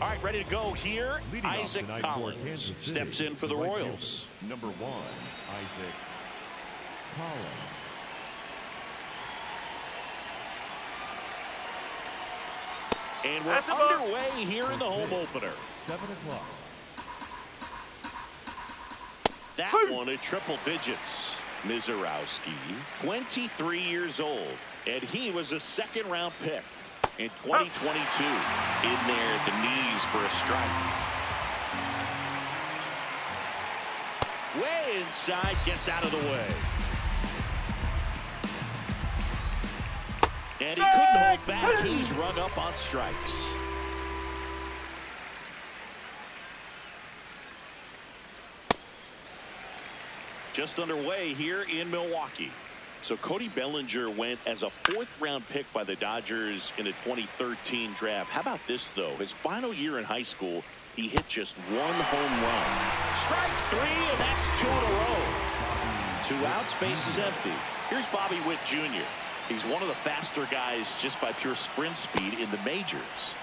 right, ready to go here. Leading Isaac Collins steps in for the Royals. Number 1, Isaac Collins. And we're underway here in the home opener. 7 o'clock. That one at triple digits. Mizorowski, 23 years old, and he was a second-round pick in 2022. In there at the knees for a strike. Way inside, gets out of the way. And he couldn't hold back. He's rung up on strikes. Just underway here in Milwaukee. So Cody Bellinger went as a 4th-round pick by the Dodgers in a 2013 draft. How about this, though? His final year in high school, he hit just 1 home run. Strike 3, and that's 2 in a row. 2 outs, base is empty. Here's Bobby Witt Jr. He's one of the faster guys just by pure sprint speed in the majors.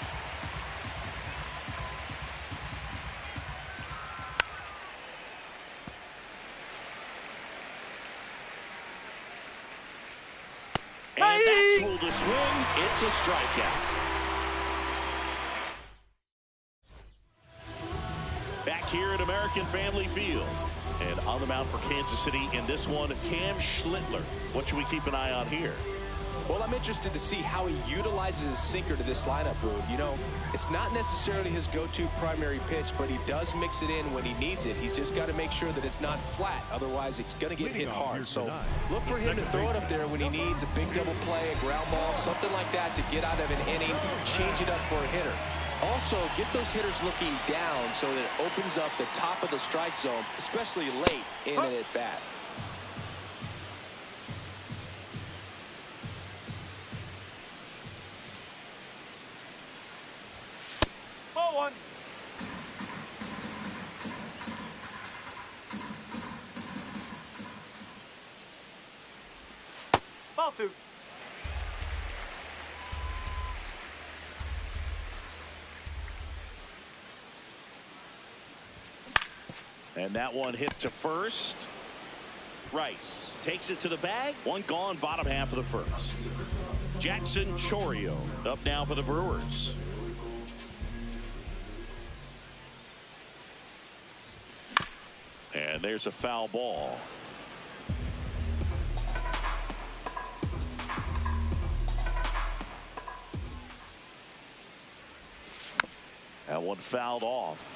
And that's ruled a swing. It's a strikeout. Back here at American Family Field. And on the mound for Kansas City in this one, Cam Schlittler. What should we keep an eye on here? Well, I'm interested to see how he utilizes his sinker to this lineup, Boone. You know, it's not necessarily his go-to primary pitch, but he does mix it in when he needs it. He's just got to make sure that it's not flat. Otherwise, it's going to get hit hard. So look for him to throw it up there when he needs a big double play, a ground ball, something like that to get out of an inning, change it up for a hitter. Also, get those hitters looking down so that it opens up the top of the strike zone, especially late in an at-bat. Ball 1. Ball 2. And that one hit to first. Rice takes it to the bag. 1 gone, bottom half of the first. Jackson Chourio up now for the Brewers. And there's a foul ball. That one fouled off.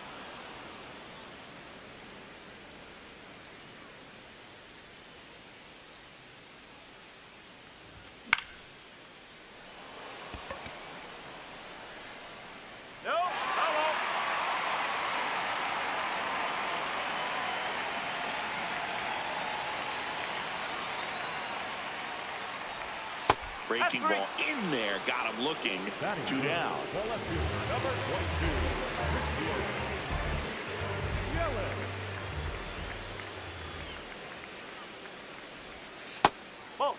Breaking ball in there, got him looking. 2 down. Number 22. Ball.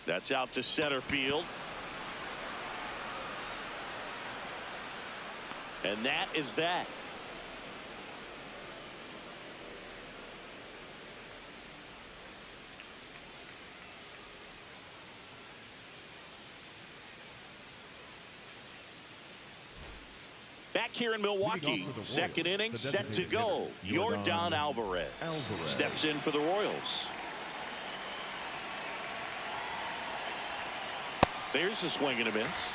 That's out to center field. And that is that. Back here in Milwaukee, second inning set to go. Yordan Alvarez steps in for the Royals. There's a swing and a miss.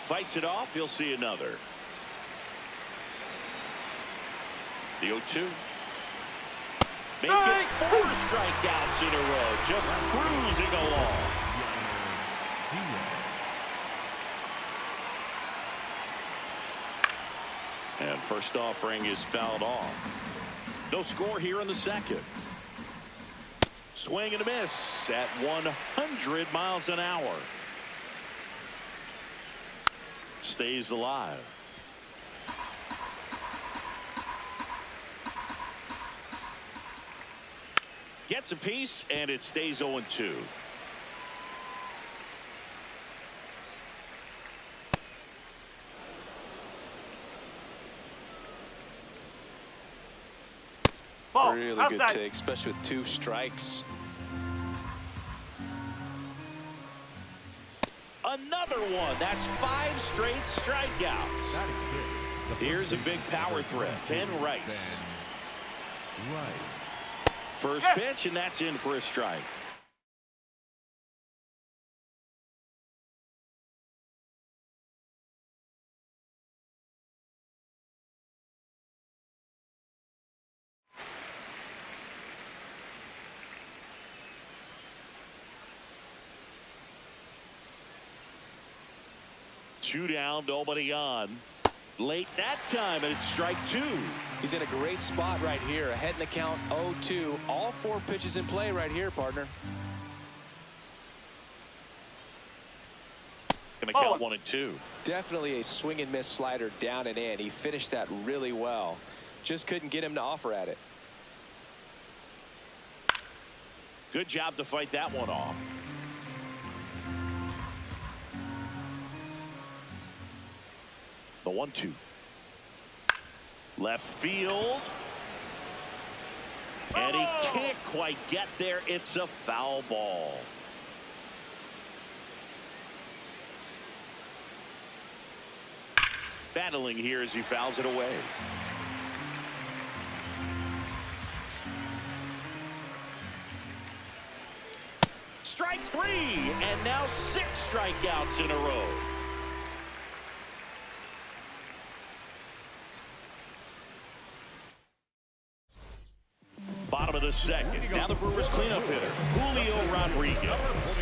Fights it off. He'll see another. The 0-2. Make it 4 strikeouts in a row. Just cruising along. And first offering is fouled off. No score here in the second. Swing and a miss at 100 miles an hour. Stays alive. Gets a piece, and it stays 0-2. Ball. Really Outside. good take, especially with 2 strikes. Another one. That's 5 straight strikeouts. That is good. The Here's a first big power threat. Ben Rice. Right. First pitch, and that's in for a strike. Two down, nobody on. Late that time, and it's strike 2. He's in a great spot right here. Ahead in the count 0-2. All 4 pitches in play right here, partner. Gonna count 1 and 2. Definitely a swing and miss slider down and in. He finished that really well. Just couldn't get him to offer at it. Good job to fight that one off. The 1-2. Left field. And he can't quite get there. It's a foul ball. Battling here as he fouls it away. Strike 3, and now 6 strikeouts in a row. Bottom of the second. Now the Brewers cleanup hitter, Julio Rodriguez.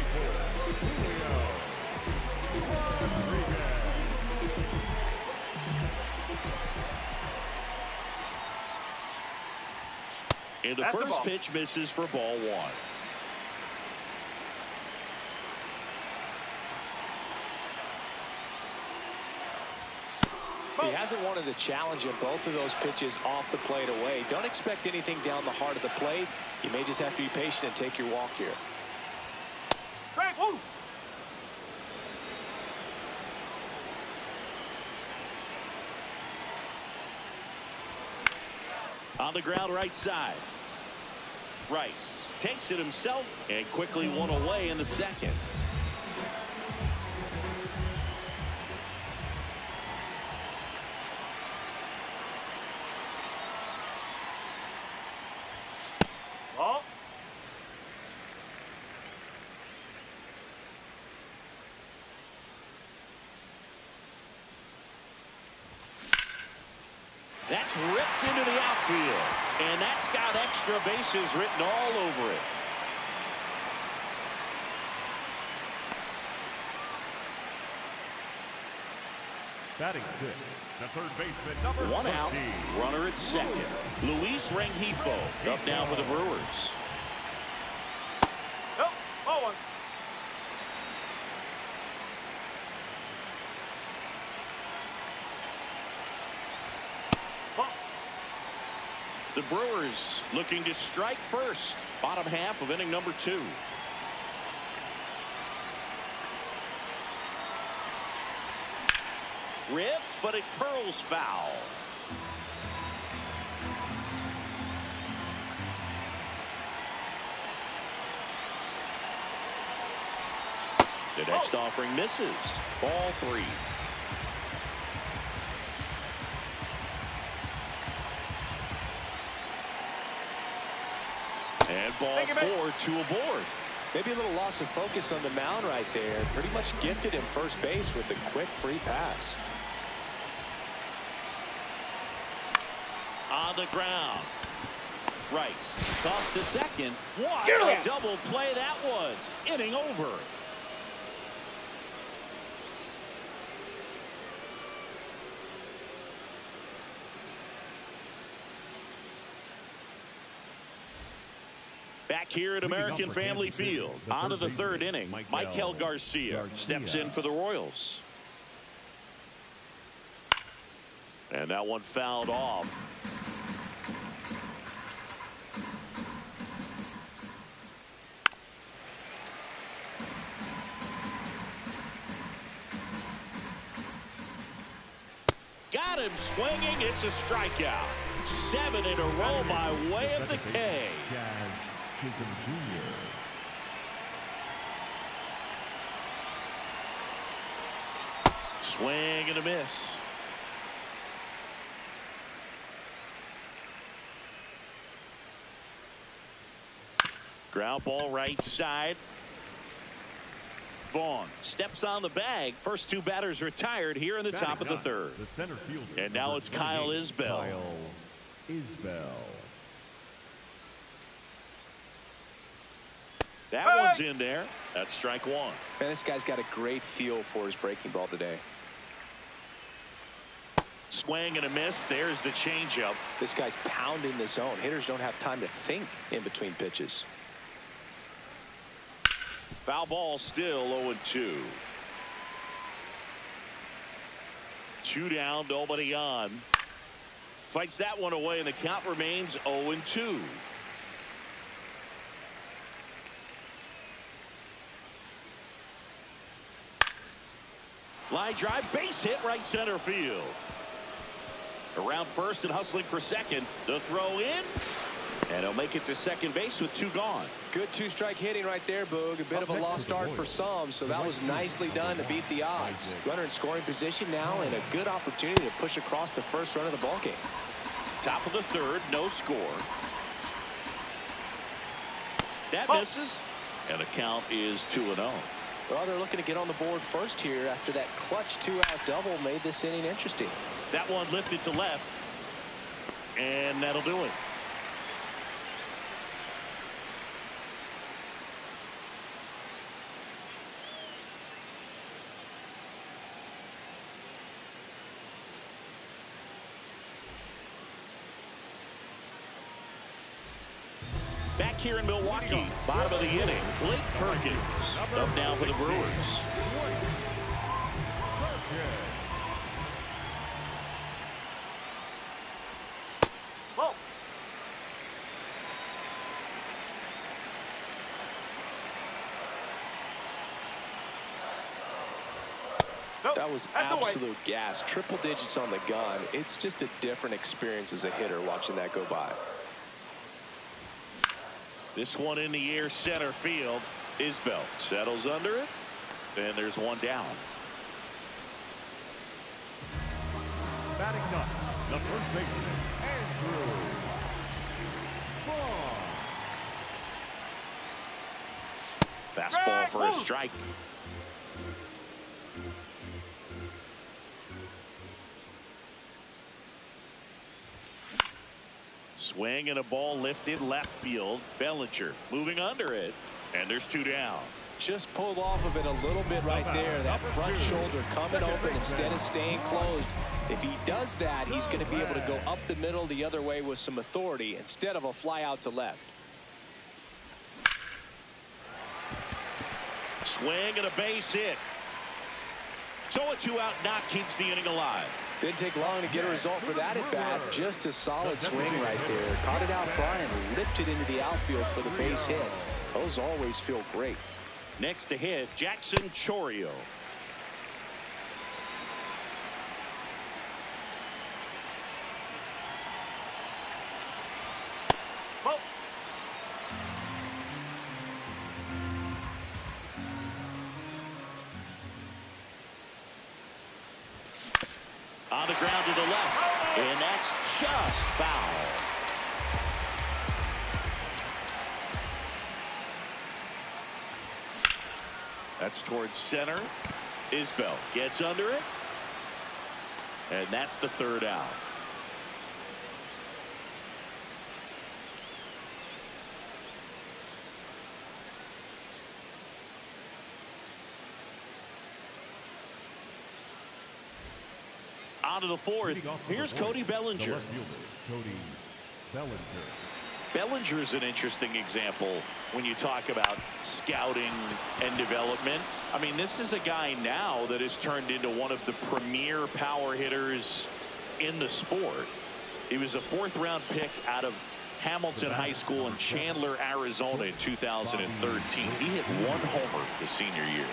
And the first pitch misses for ball 1. He hasn't wanted to challenge him. Both of those pitches off the plate away. Don't expect anything down the heart of the plate. You may just have to be patient and take your walk here. Strike 1. On the ground right side. Rice takes it himself and quickly one away in the second. Ball. That's ripped into the outfield, and that's got extra bases written all over it. Batting 6, the third baseman, number 1 20. out, runner at second. Luis Rengifo up now for the Brewers. Nope. Ball 1. The Brewers looking to strike first. Bottom half of inning number 2. Rip, but it curls foul. The next offering misses. Ball 3. And ball 4, 2 aboard. Maybe a little loss of focus on the mound right there. Pretty much gifted him first base with a quick free pass. On the ground. Rice tossed to second. What a double play that was. Inning over. Back here at American Family Field, on to the third inning, Michael Garcia steps in for the Royals. And that one fouled off. Got him swinging. It's a strikeout. 7 in a row by way of the K. Swing and a miss. Ground ball right side. Vaughn steps on the bag. First two batters retired here in the top of the third. And now it's Kyle Isbell. That one's in there. That's strike one. Man, this guy's got a great feel for his breaking ball today. Swing and a miss. There's the changeup. This guy's pounding the zone. Hitters don't have time to think in between pitches. Foul ball, still 0-2. 2 down, nobody on. Fights that one away, and the count remains 0-2. Line drive, base hit, right center field. Around first and hustling for second. The throw in. And he'll make it to second base with 2 gone. Good 2-strike hitting right there, Boog. A bit of a lost start for some, so that was nicely done to beat the odds. Runner in scoring position now, and a good opportunity to push across the first run of the ballgame. Top of the third, no score. That misses, and the count is 2-0. Well, they're looking to get on the board first here after that clutch 2-out double made this inning interesting. That one lifted to left, and that'll do it. Back here in Milwaukee, bottom of the inning, Blake Perkins up now for the Brewers. Whoa. That was absolute gas. Triple digits on the gun. It's just a different experience as a hitter watching that go by. This one in the air, center field. Isbell settles under it, and there's one down. Batting ninth, the first baseman, Andrew Vaughn. Fastball for a strike. Swing and a ball lifted left field. Bellinger moving under it, and there's 2 down. Just pulled off of it a little bit right there. That front shoulder coming open instead of staying closed. If he does that, he's going to be able to go up the middle the other way with some authority instead of a fly out to left. Swing and a base hit. So a 2-out knock keeps the inning alive. Didn't take long to get a result for that at bat. Just a solid swing right there. Caught it out front and lifted into the outfield for the base hit. Those always feel great. Next to hit, Jackson Chourio. Whoa. On the ground to the left, and that's just foul. That's towards center. Isbell gets under it, and that's the 3rd out. On to the 4th. Here's Cody Bellinger. Cody Bellinger. Bellinger's an interesting example when you talk about scouting and development. I mean, this is a guy now that has turned into one of the premier power hitters in the sport. He was a 4th-round pick out of Hamilton High School in Chandler, Arizona in 2013. He hit 1 homer his senior year.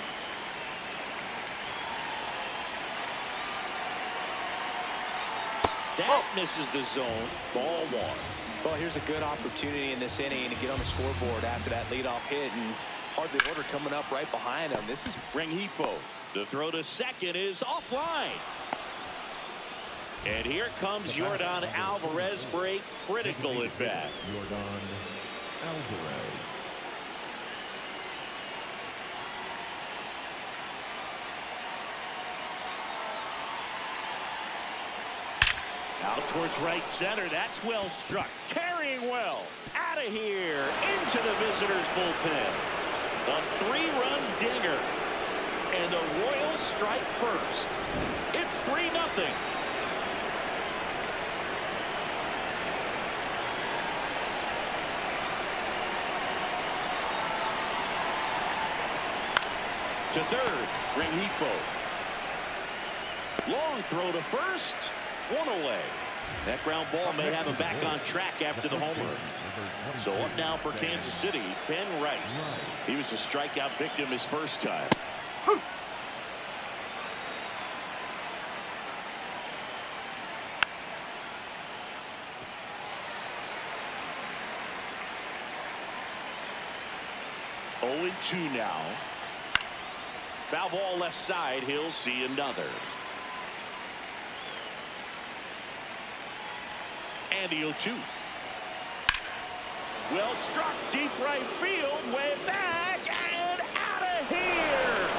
That misses the zone. Ball 1. Well, here's a good opportunity in this inning to get on the scoreboard after that leadoff hit, and hardly order coming up right behind him. This is Rengifo. The throw to second is offline. And here comes Yordan Alvarez for a critical at bat. Yordan Alvarez. Out towards right center. That's well struck. Carrying well. Out of here. Into the visitors' bullpen. A 3-run dinger. And the Royals strike first. It's 3-0. To third. Rengifo. Long throw to first. 1 away. That ground ball may have him back on track after the homer. So up now for Kansas City, Ben Rice. He was a strikeout victim his first time. Oh, 2 now. Foul ball left side. He'll see another. And the 0-2. Well struck, deep right field, way back and out of here.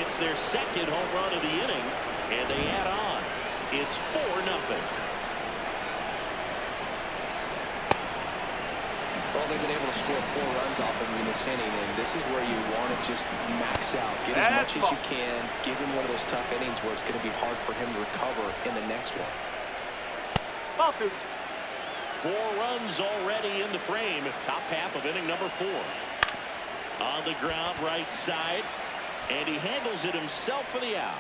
It's their second home run of the inning, and they add on. It's 4-0. Well, they've been able to score 4 runs off of him in this inning, and this is where you want to just max out, get as much as you can, give him one of those tough innings where it's going to be hard for him to recover in the next one. 4 runs already in the frame. Top half of inning number 4. On the ground, right side, and he handles it himself for the out.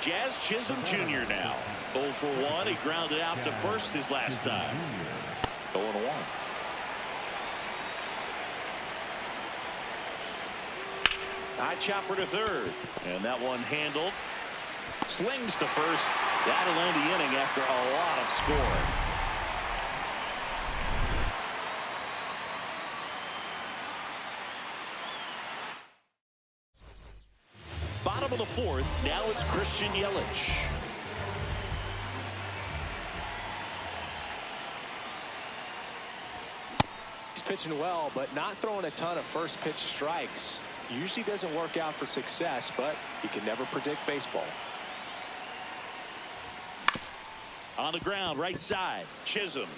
Jazz Chisholm Jr. now 0 for 1. He grounded out to first his last time. 0-1. High chopper to third, and that one handled. Slings to first. That'll end the inning after a lot of scoring. Bottom of the 4th. Now it's Christian Yelich. He's pitching well, but not throwing a ton of first pitch strikes. Usually doesn't work out for success, but you can never predict baseball. On the ground, right side, Chisholm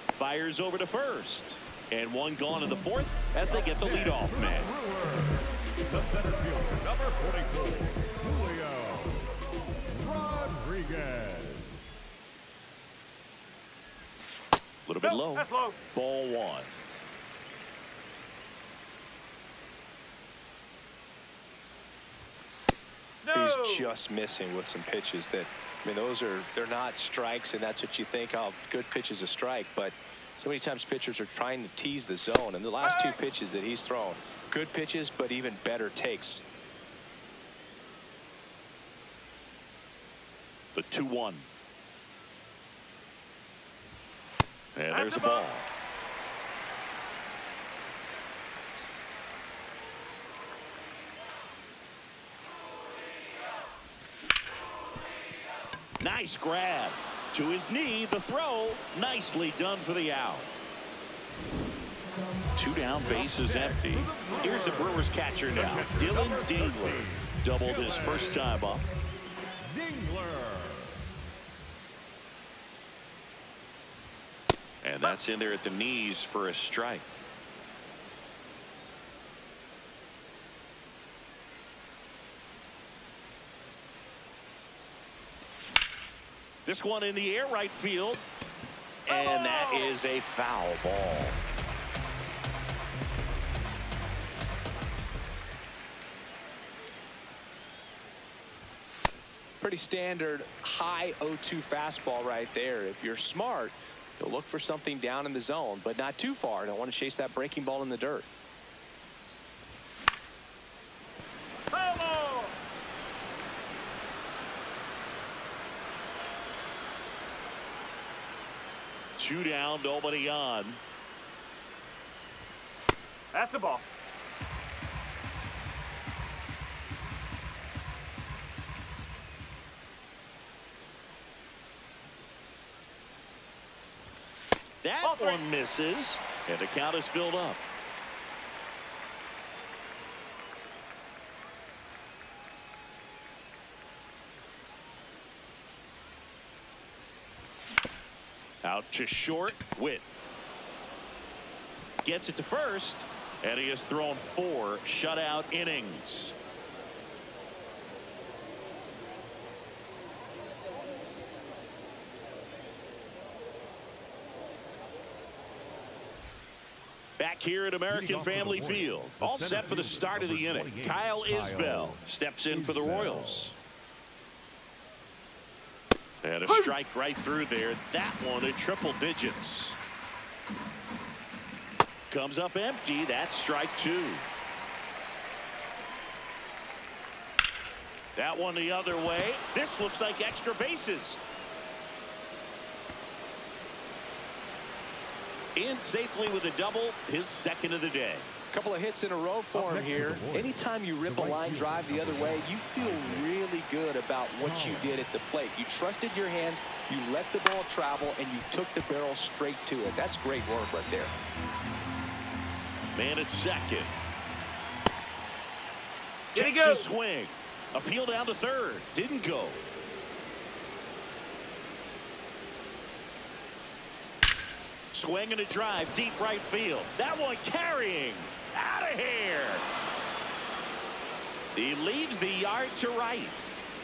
fires over to first, and 1 gone in the 4th as they get the leadoff man. The center fielder, number 44, Julio Rodriguez. A little bit low. That's low. Ball 1. He's just missing with some pitches that, I mean, they're not strikes, and that's what you think, oh, good pitch is a strike, but so many times pitchers are trying to tease the zone, and the last 2 pitches that he's thrown, good pitches, but even better takes. The 2-1. And there's the ball. Nice grab to his knee. The throw nicely done for the out. 2 down, base is empty. Here's the Brewers catcher now, Dylan Dingler. Doubled his first time up. And that's in there at the knees for a strike. This one in the air, right field. and that is a foul ball. Pretty standard high 0-2 fastball right there. If you're smart, you'll look for something down in the zone, but not too far. Don't want to chase that breaking ball in the dirt. Hello. 2 down, nobody on. That's a ball. That Ball 3. one misses, and the count is filled up. Out to short. Witt gets it to first, and he has thrown 4 shutout innings. Back here at American Family Field, all set for the start of the inning. Kyle Isbell steps in for the Royals. And a strike right through there. That one at triple digits. Comes up empty. That's strike 2. That one the other way. This looks like extra bases. In safely with a double, his second of the day. Couple of hits in a row for him here. Anytime you rip a line drive the other way, you feel really good about what you did at the plate. You trusted your hands, you let the ball travel, and you took the barrel straight to it. That's great work right there. Man at second. Did he Takes go? a swing. Appeal down to third. Didn't go. Swing and a drive, deep right field. That one carrying. Out of here. He leaves the yard to right.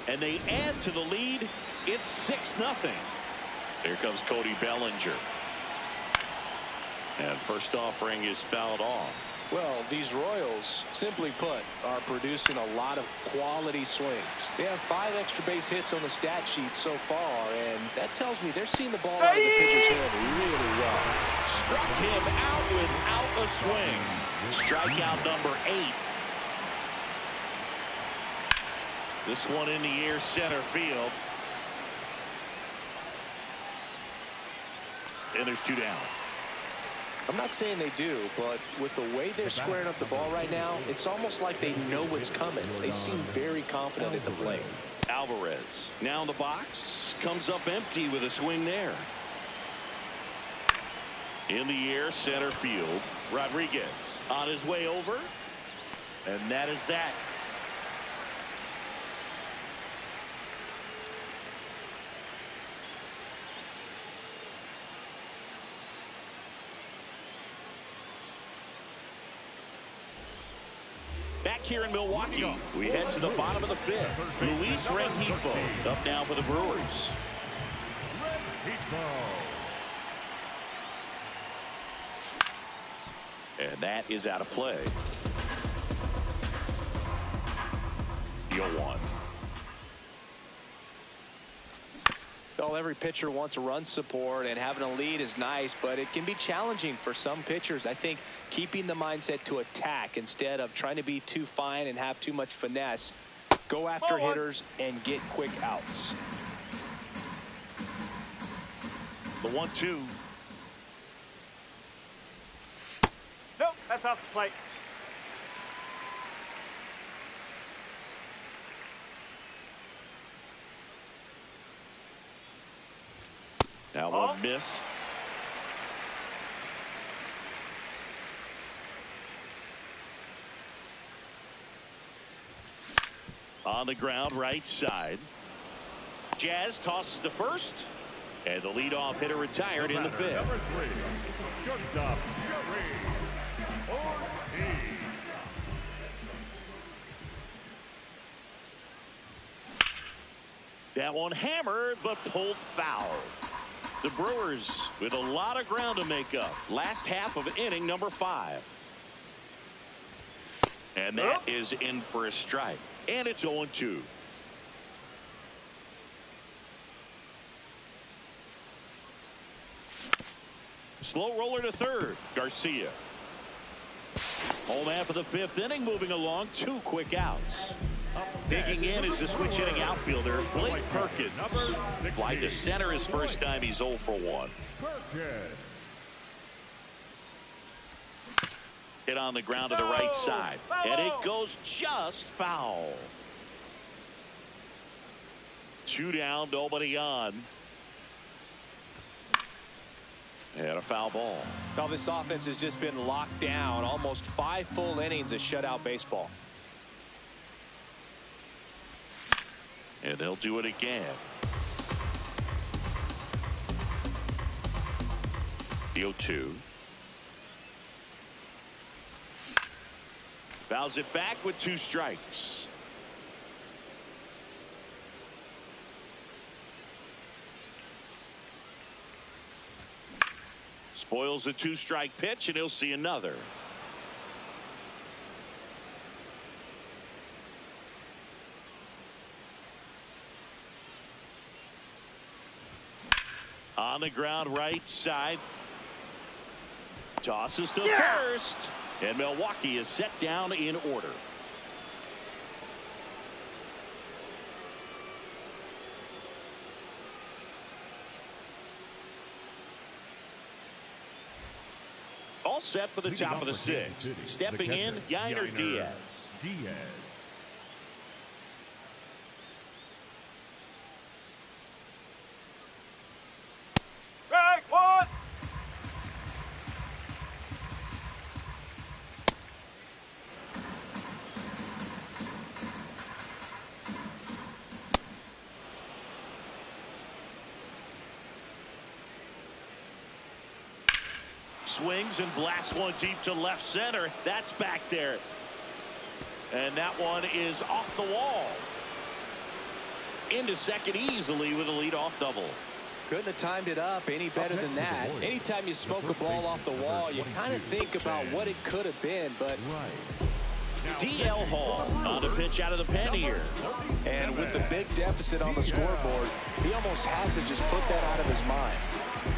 And they add to the lead. It's 6-0. Here comes Cody Bellinger. And first offering is fouled off. Well, these Royals, simply put, are producing a lot of quality swings. They have 5 extra base hits on the stat sheet so far, and that tells me they're seeing the ball out of the pitcher's hand really well. Struck him out without a swing. Strikeout number 8. This one in the air, center field. And there's 2 down. I'm not saying they do, but with the way they're squaring up the ball right now, it's almost like they know what's coming. They seem very confident at the plate. Alvarez now in the box, comes up empty with a swing there. In the air, center field. Rodriguez on his way over, and that is that. Back here in Milwaukee, we head to the bottom of the 5th. Luis Rengifo up now for the Brewers. And that is out of play. 0-1. Well, every pitcher wants a run support, and having a lead is nice, but it can be challenging for some pitchers. I think keeping the mindset to attack instead of trying to be too fine and have too much finesse. Go after hitters and get quick outs. The 1-2. Nope, that's off the plate. Now one missed. On the ground, right side. Jazz tosses to first, and the leadoff hitter retired in the 5th. Number 3, shortstop, Jerry Ortiz. That one hammered, but pulled foul. The Brewers with a lot of ground to make up. Last half of inning number 5. And that is in for a strike. And it's 0-2. Slow roller to third. Garcia. Home half of the 5th inning, moving along. 2 quick outs. Digging in is the switch hitting outfielder Blake Perkins. Fly to center his first time. He's 0 for 1. Hit on the ground to the right side, and it goes just foul. 2 down, nobody on. And a foul ball. Now this offense has just been locked down. Almost 5 full innings of shutout baseball. And they'll do it again. The 0-2. Fouls it back with 2 strikes. Spoils the 2-strike pitch, and he'll see another. On the ground, right side. Tosses to first. And Milwaukee is set down in order. All set for the top of the 6th. Stepping in, Yainer Diaz. Strike 1. Swings and blasts one deep to left center. That's back there. And that one is off the wall. Into second easily with a leadoff double. Couldn't have timed it up any better than that. Anytime you smoke a ball off the wall, you kind of think about what it could have been, but DL Hall on the pitch out of the pen here. And with the big deficit on the scoreboard, he almost has to just put that out of his mind.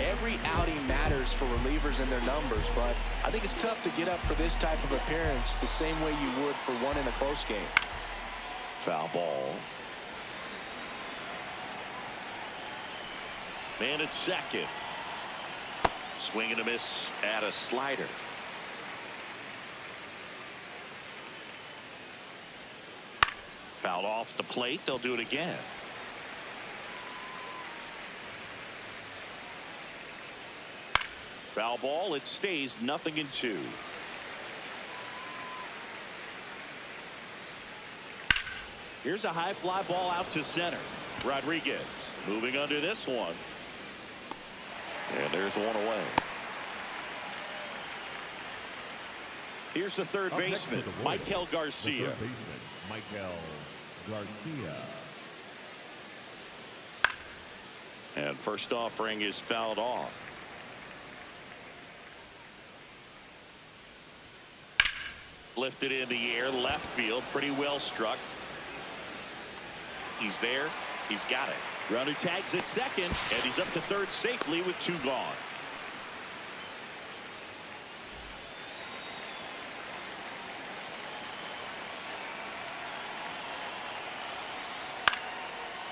Every outing matters for relievers and their numbers, but I think it's tough to get up for this type of appearance the same way you would for one in a close game. Foul ball. Man at second. Swing and a miss at a slider. Fouled off the plate. They'll do it again. Foul ball. It stays 0-2. Here's a high fly ball out to center. Rodriguez moving under this one. And there's one away. Here's the third baseman, Michael Garcia. And first offering is fouled off. Lifted in the air, left field, pretty well struck. He's there. He's got it. Runner tags at second, and he's up to third safely with 2 gone.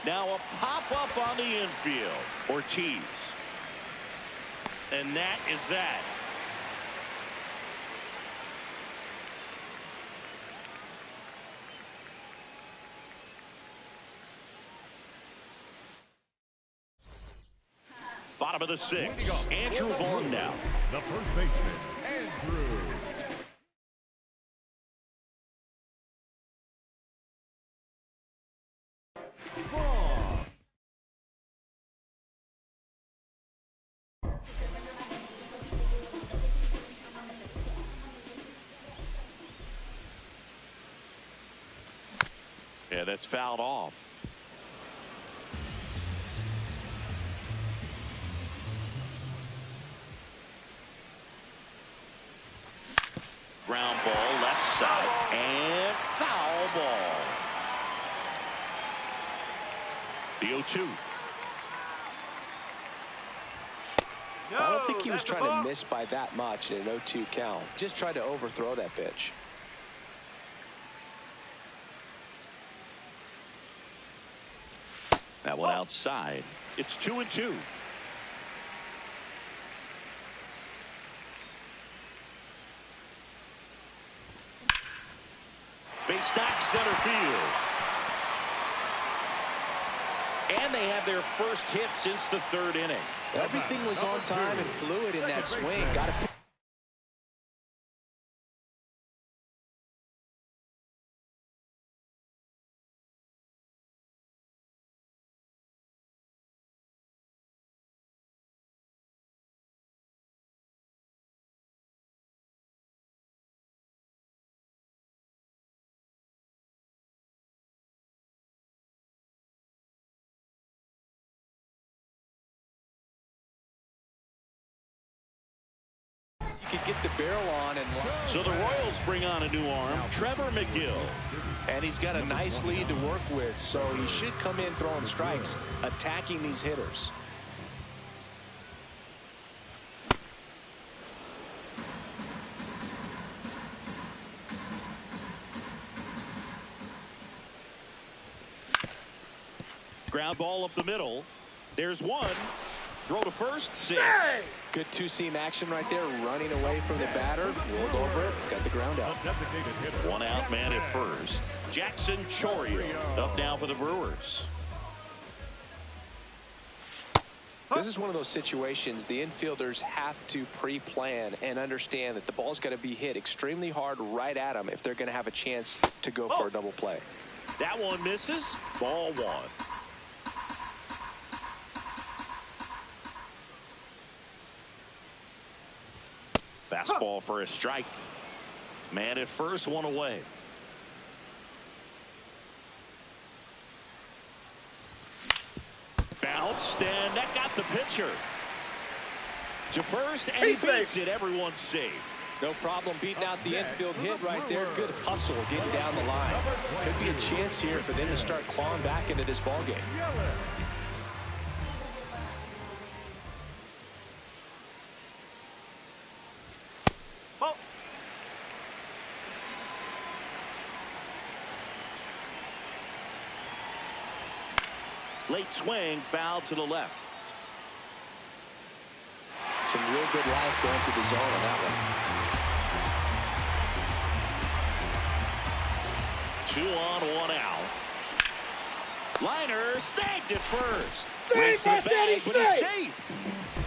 Now a pop-up on the infield. Ortiz. And that is that. Bottom of the 6th. Andrew Vaughn now. The first baseman, Andrew. Vaughn. Yeah, that's fouled off. The 0-2. No, I don't think he was that's a trying ball. to miss by that much in an 0-2 count. Just tried to overthrow that pitch. That one outside. It's 2-2. Base stack center field. And they have their first hit since the third inning. Everything was on time and fluid in that swing. Got to. You could get the barrel on and. So the Royals bring on a new arm, Trevor McGill. And he's got a nice lead to work with, so he should come in throwing strikes, attacking these hitters. Ground ball up the middle. There's one. Throw to first, safe. Good two-seam action right there, running away from the batter, rolled over it, got the ground out. One out, man at first. Jackson Chourio up now for the Brewers. This is one of those situations the infielders have to pre-plan and understand that the ball's got to be hit extremely hard right at them if they're going to have a chance to go for a double play. That one misses. Ball one. Fastball for a strike. Man at first, one away. Bounced, and that got the pitcher to first, and he beats it. Everyone's safe. No problem beating out the infield hit right there. Good hustle getting down the line. Could be a chance here for them to start clawing back into this ball game. Late swing, foul to the left. Some real good life going through the zone on that one. 2 on, 1 out. Liner snagged it first. Race to the bag, but he's safe.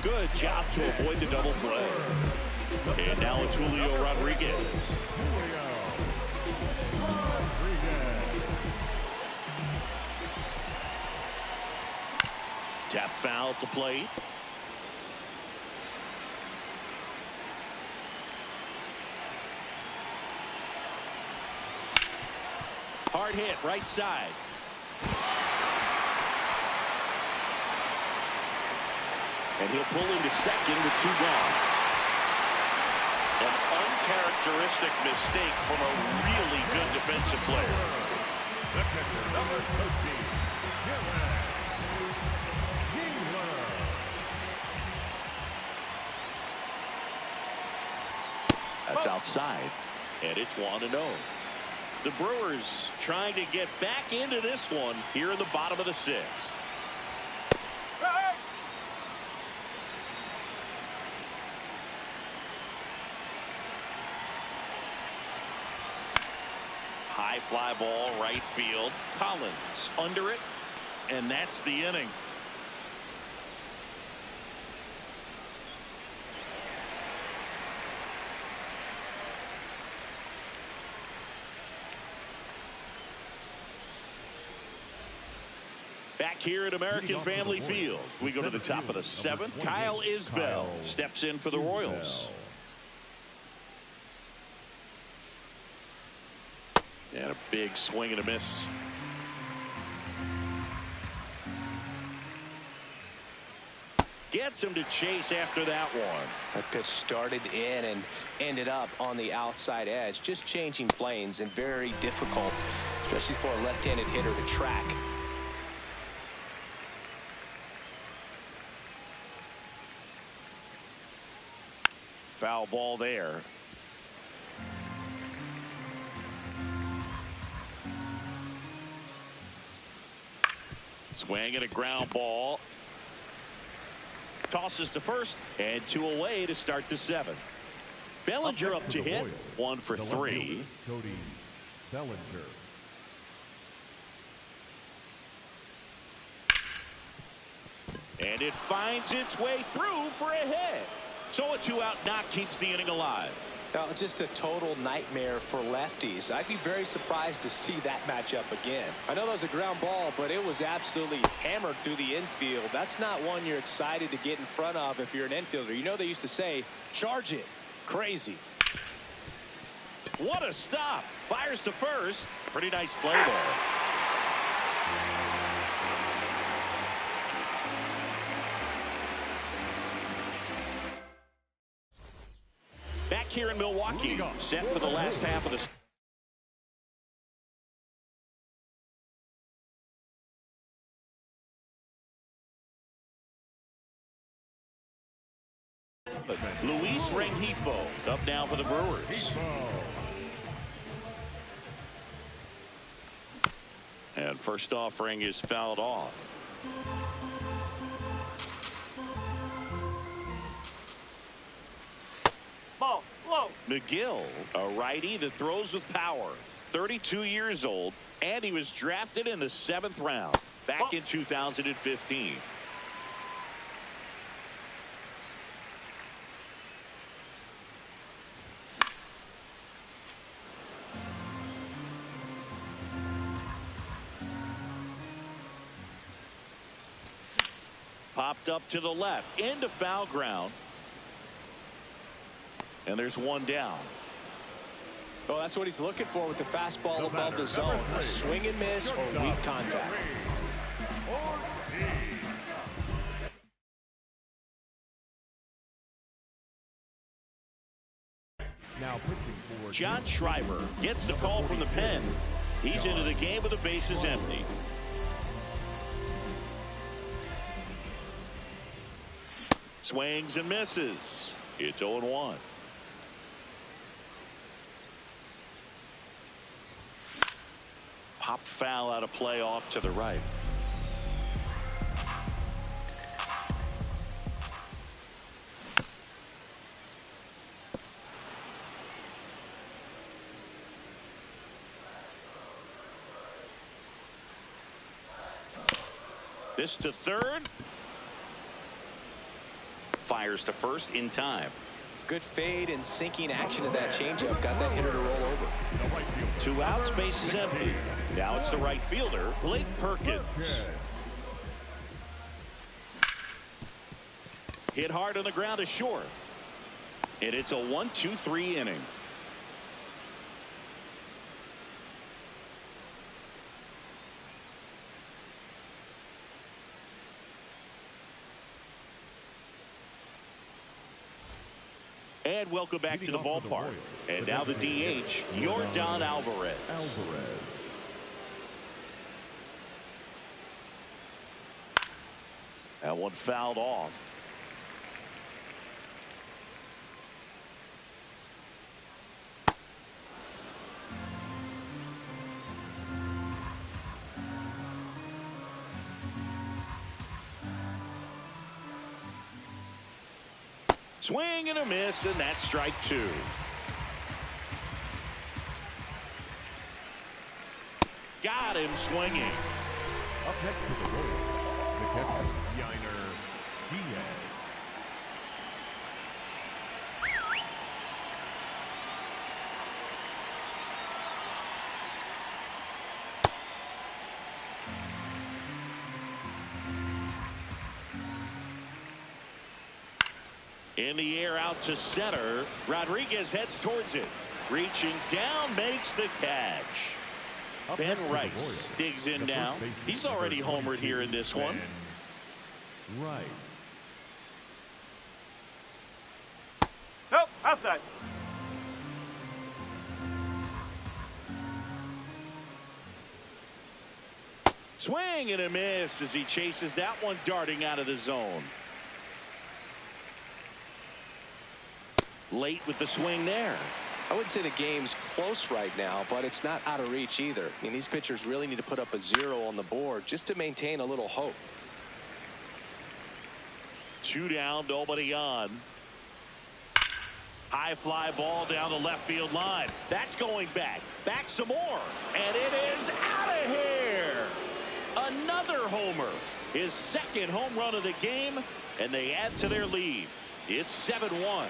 Good job to avoid the double play. And now it's Julio Rodriguez. Tap foul at the plate. Hard hit right side. And he'll pull into second with 2 gone. An uncharacteristic mistake from a really good defensive player. The pitcher, number 13, That's outside, and it's 1-0. The Brewers trying to get back into this one here in the bottom of the 6th. High fly ball, right field. Collins under it, and that's the inning. Back here at American Family Field, we go to the top of the 7th. Kyle Isbell steps in for the Royals. And a big swing and a miss. Gets him to chase after that one. That pitch started in and ended up on the outside edge. Just changing planes and very difficult, especially for a left-handed hitter to track. Foul ball there. Swing and a ground ball. Tosses to first, and 2 away to start the 7th. Bellinger up to hit. 1 for 3. Cody Bellinger. And it finds its way through for a hit. So a 2-out knock keeps the inning alive. Just a total nightmare for lefties. I'd be very surprised to see that matchup again. I know that was a ground ball, but it was absolutely hammered through the infield. That's not one you're excited to get in front of if you're an infielder. You know they used to say, charge it. Crazy. What a stop. Fires to first. Pretty nice play there. Back here in Milwaukee, set for the last half of the Luis Rengifo up now for the Brewers. And first offering is fouled off. Ball, low. McGill, a righty that throws with power. 32 years old, and he was drafted in the 7th round back in 2015. Popped up to the left into foul ground. And there's 1 down. Oh, that's what he's looking for with the fastball above the zone. A swing and miss or weak contact. Now pitching for John Schreiber gets the call from the pen. He's into the game with the bases empty. Swings and misses. It's 0-1. Popped foul out of play off to the right. This to third. Fires to first in time. Good fade and sinking action of that changeup. Got that hitter to roll over. 2 outs, base is empty. Now it's the right fielder, Blake Perkins. Hit hard on the ground to short. And it's a 1-2-3 inning. And welcome back to the ballpark. And now the DH, Yordan Alvarez. That one fouled off. Swing and a miss, and that's strike 2. Got him swinging. Up next to the Royals, the catcher, Yainer Diaz. In the air out to center. Rodriguez heads towards it. Reaching down, makes the catch. Ben Rice digs in now. He's already homered here in this one. Right. Nope, outside. Swing and a miss as he chases that one darting out of the zone. Late with the swing there. I would say the game's close right now, but it's not out of reach either. I mean, these pitchers really need to put up a 0 on the board just to maintain a little hope. 2 down, nobody on. High fly ball down the left field line. That's going back. Back some more. And it is out of here. Another homer. His second home run of the game. And they add to their lead. It's 7-1.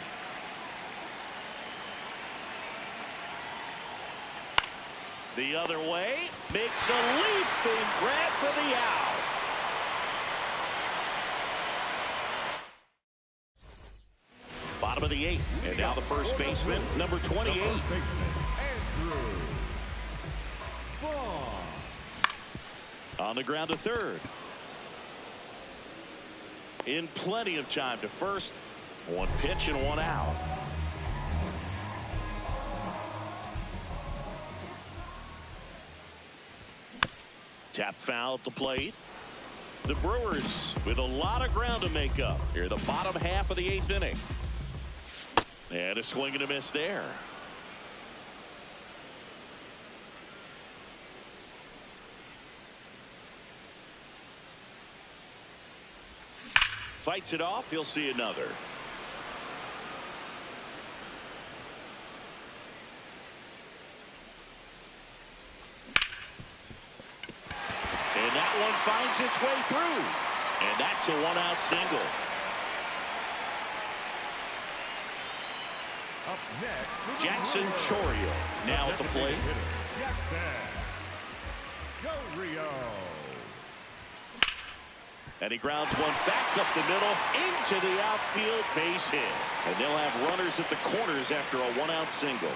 The other way. Makes a leaping grab for the out. Bottom of the 8th. And now the first baseman, number 28. On the ground to third. In plenty of time to first. 1 pitch and 1 out. Tap foul at the plate. The Brewers with a lot of ground to make up here, the bottom half of the 8th inning. And a swing and a miss there. Fights it off. He'll see another. And that one finds its way through. And that's a 1-out single. Up next, Jackson Chourio now at the plate. Go Rio. And he grounds one back up the middle into the outfield, base hit. And they'll have runners at the corners after a 1-out single.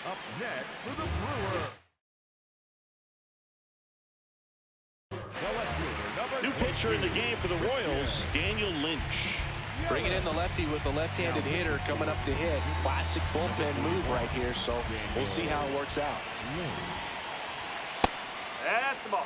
Up next for the Brewers. New pitcher in the game for the Royals, Daniel Lynch. Bringing in the lefty with the left-handed hitter coming up to hit. Classic bullpen move right here, so we'll see how it works out. That's the ball.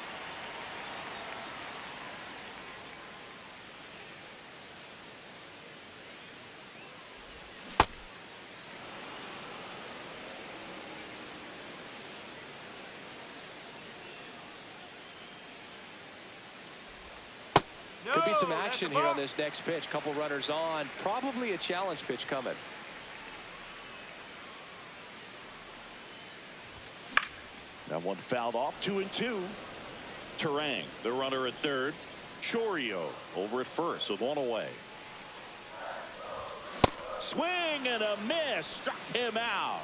Could be some action here on this next pitch. Couple runners on. Probably a challenge pitch coming. That one fouled off. 2-2. Terang, the runner at third. Chourio over at first with 1 away. Swing and a miss. Struck him out.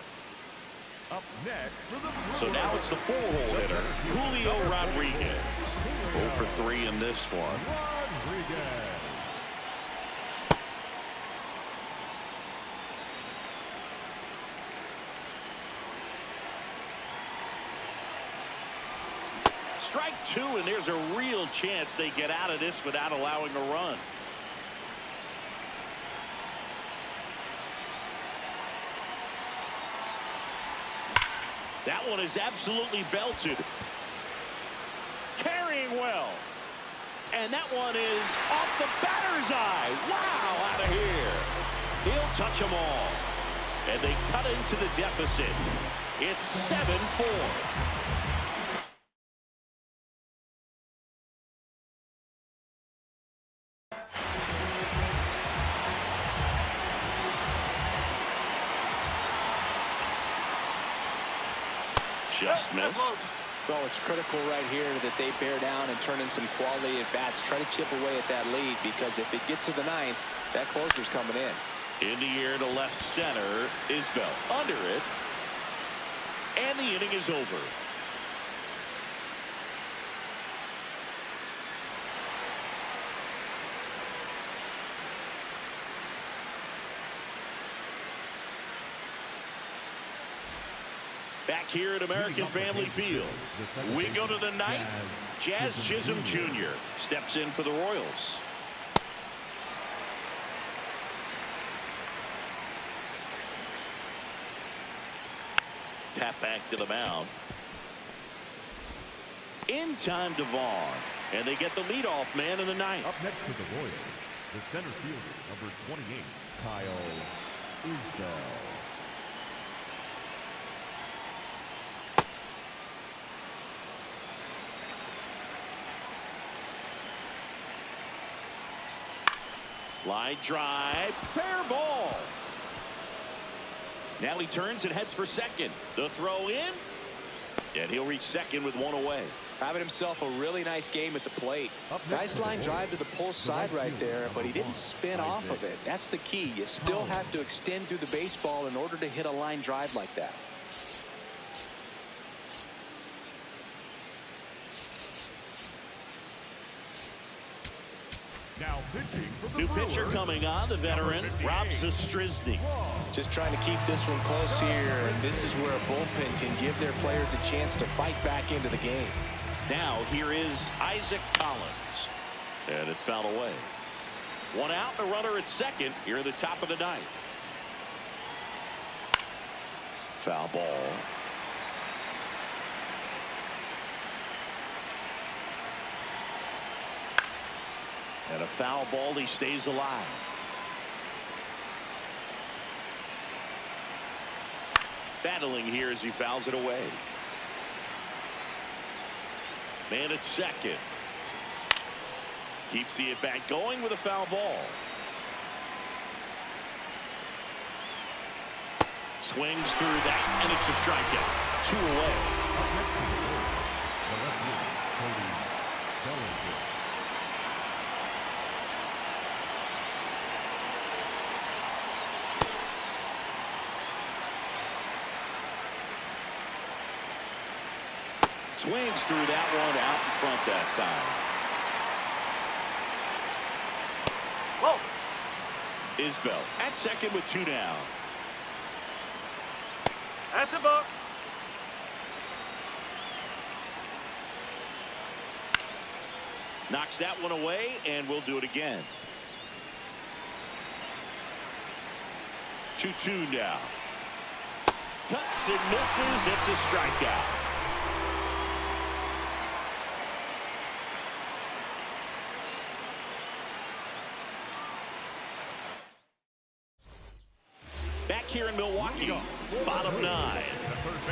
Up next for the Brewers. So now it's the 4-hole hitter, Julio Rodriguez. 0 for 3 in this one. Rodriguez. Strike 2, and there's a real chance they get out of this without allowing a run. That one is absolutely belted. Carrying well. And that one is off the batter's eye. Wow, out of here. He'll touch them all. And they cut into the deficit. It's 7-4. Just missed. Well, it's critical right here that they bear down and turn in some quality at bats. Try to chip away at that lead, because if it gets to the 9th, that closer's coming in. In the air to left center is Bell. Under it. And the inning is over. Back here at American Family Field, we go to the 9th. Jazz Chisholm Jr. steps in for the Royals. Tap back to the mound. In time to Vaughn. And they get the leadoff man in the 9th. Up next for the Royals, The center fielder, number 28, Kyle Isbell. Line drive, fair ball. Now he turns and heads for second. The throw in, and he'll reach second with one away. Having himself a really nice game at the plate. Nice line drive to the pull side right there, but he didn't spin off of it. That's the key. You still have to extend through the baseball in order to hit a line drive like that. Now pitching for the New pitcher Brewers, coming on, the veteran, Rob Zastryzny. Just trying to keep this one close here, and this is where a bullpen can give their players a chance to fight back into the game. Now here is Isaac Collins, and it's fouled away. One out, and a runner at second here at the top of the ninth. Foul ball. And a foul ball, he stays alive. Battling here as he fouls it away. Man at second. Keeps the at-bat going with a foul ball. Swings through that, and it's a strikeout. 2 away. up next to the Brewers, the left-hander, Cody Bellinger. Swings through that one out in front that time. Whoa. Isbell at second with 2 down. That's a ball. Knocks that one away, and we'll do it again. 2-2 now. Cuts and misses. It's a strikeout. Back here in Milwaukee, bottom 9,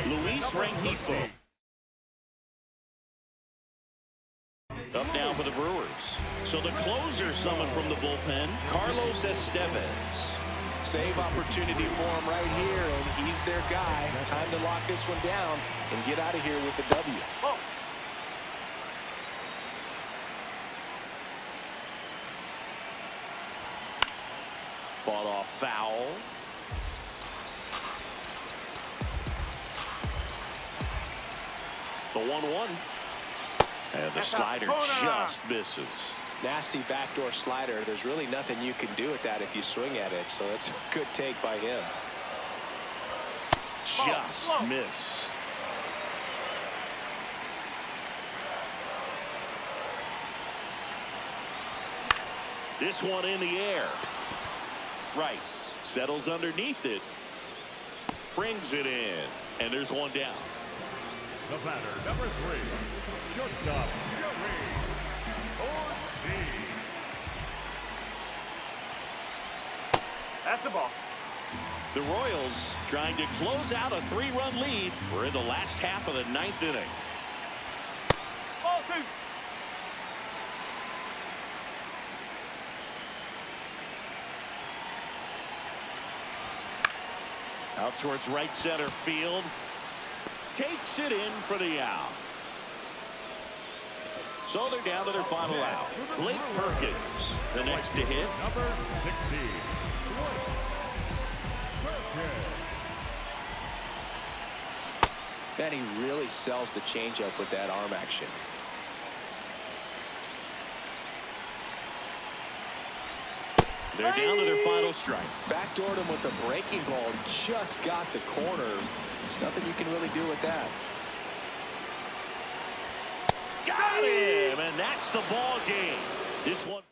Luis Rengifo. Up now for the Brewers. So the closer summoned from the bullpen, Carlos Estevez. Save opportunity for him right here, and he's their guy. Time to lock this one down and get out of here with the W. Whoa. Fought off foul. The 1-1. And the slider just misses. Nasty backdoor slider. There's really nothing you can do with that if you swing at it, so that's a good take by him. Just missed. This one in the air. Rice settles underneath it. Brings it in. And there's one down. The batter, number 3, shortstop, Joey Ortiz. That's the ball. The Royals trying to close out a 3-run lead. We're in the last half of the 9th inning. Ball 2. Out towards right center field. Takes it in for the out. So they're down to their final out. Blake Perkins, the next to hit. Number 16, Perkins. Man, he really sells the changeup with that arm action. They're down to their final strike. Backdoored him with a breaking ball. Just got the corner. There's nothing you can really do with that. Got him, and that's the ball game. This one.